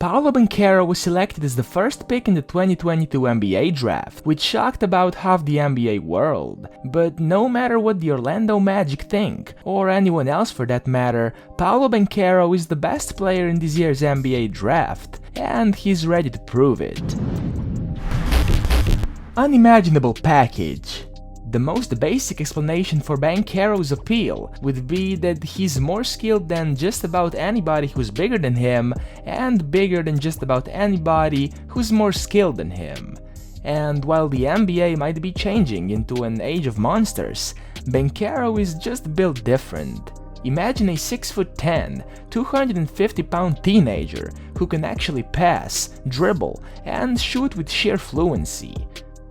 Paolo Banchero was selected as the first pick in the 2022 NBA draft, which shocked about half the NBA world. But no matter what the Orlando Magic think, or anyone else for that matter, Paolo Banchero is the best player in this year's NBA draft, and he's ready to prove it. Unimaginable package. The most basic explanation for Banchero's appeal would be that he's more skilled than just about anybody who's bigger than him, and bigger than just about anybody who's more skilled than him. And while the NBA might be changing into an age of monsters, Banchero is just built different. Imagine a 6'10", 250-pound teenager who can actually pass, dribble, and shoot with sheer fluency.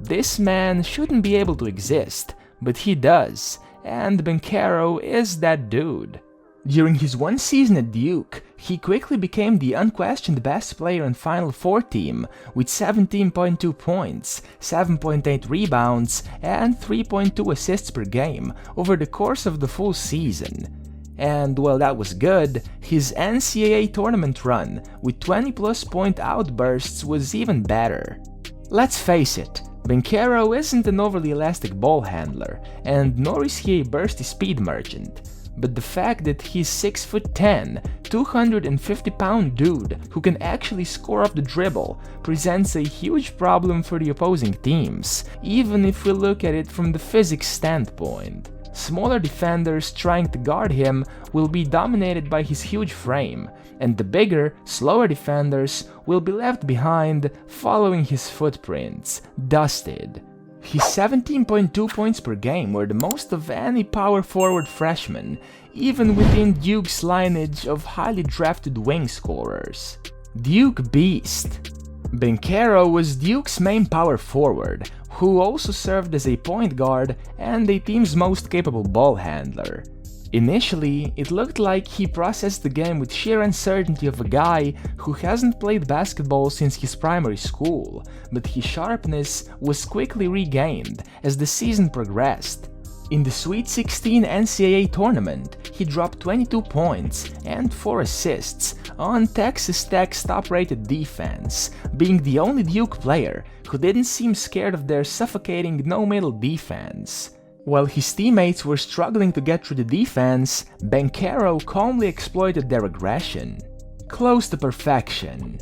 This man shouldn't be able to exist, but he does, and Banchero is that dude. During his one season at Duke, he quickly became the unquestioned best player on Final Four team with 17.2 points, 7.8 rebounds, and 3.2 assists per game over the course of the full season. And while that was good, his NCAA tournament run with 20-plus point outbursts was even better. Let's face it, Banchero isn't an overly elastic ball handler, and nor is he a bursty speed merchant, but the fact that he's 6'10", 250-pound dude who can actually score off the dribble presents a huge problem for the opposing teams, even if we look at it from the physics standpoint. Smaller defenders trying to guard him will be dominated by his huge frame, and the bigger, slower defenders will be left behind, following his footprints, dusted. His 17.2 points per game were the most of any power forward freshman, even within Duke's lineage of highly drafted wing scorers. Duke Beast. Banchero was Duke's main power forward, who also served as a point guard and the team's most capable ball handler. Initially, it looked like he processed the game with sheer uncertainty of a guy who hasn't played basketball since his primary school, but his sharpness was quickly regained as the season progressed. In the Sweet 16 NCAA tournament, he dropped 22 points and 4 assists on Texas Tech's top-rated defense, being the only Duke player who didn't seem scared of their suffocating no-middle defense. While his teammates were struggling to get through the defense, Banchero calmly exploited their aggression. Close to perfection.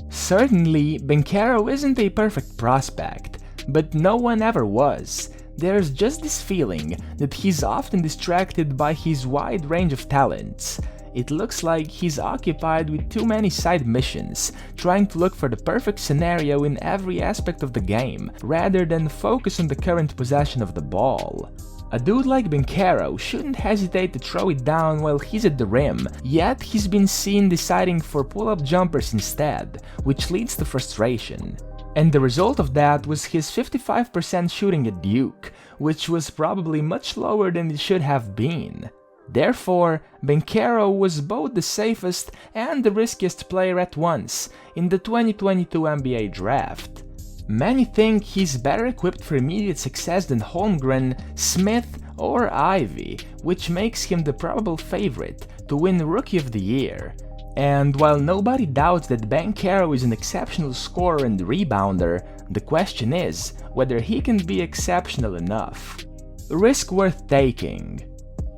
Certainly, Banchero isn't a perfect prospect, but no one ever was. There's just this feeling that he's often distracted by his wide range of talents. It looks like he's occupied with too many side missions, trying to look for the perfect scenario in every aspect of the game, rather than focus on the current possession of the ball. A dude like Banchero shouldn't hesitate to throw it down while he's at the rim, yet he's been seen deciding for pull-up jumpers instead, which leads to frustration. And the result of that was his 55% shooting at Duke, which was probably much lower than it should have been. Therefore, Banchero was both the safest and the riskiest player at once in the 2022 NBA draft. Many think he's better equipped for immediate success than Holmgren, Smith, or Ivy, which makes him the probable favorite to win Rookie of the Year. And while nobody doubts that Banchero is an exceptional scorer and rebounder, the question is whether he can be exceptional enough. Risk worth taking.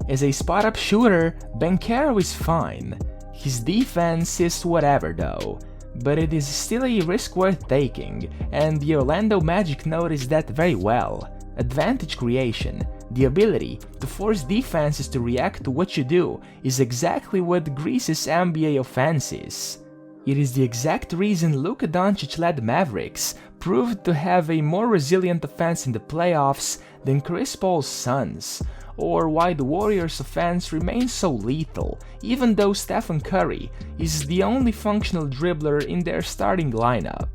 As a spot-up shooter, Banchero is fine. His defense is whatever though, but it is still a risk worth taking, and the Orlando Magic noticed that very well. Advantage creation, the ability to force defenses to react to what you do, is exactly what Greece's NBA offenses. It is the exact reason Luka Doncic-led Mavericks proved to have a more resilient offense in the playoffs than Chris Paul's Suns, or why the Warriors' offense remains so lethal, even though Stephen Curry is the only functional dribbler in their starting lineup.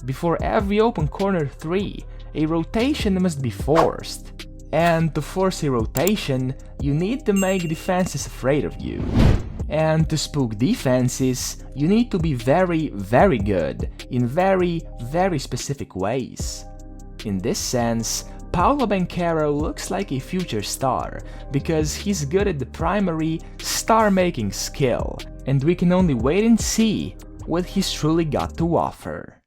Before every open corner three, a rotation must be forced. And to force a rotation, you need to make defenses afraid of you. And to spook defenses, you need to be very, very good in very, very specific ways. In this sense, Paolo Banchero looks like a future star, because he's good at the primary star-making skill, and we can only wait and see what he's truly got to offer.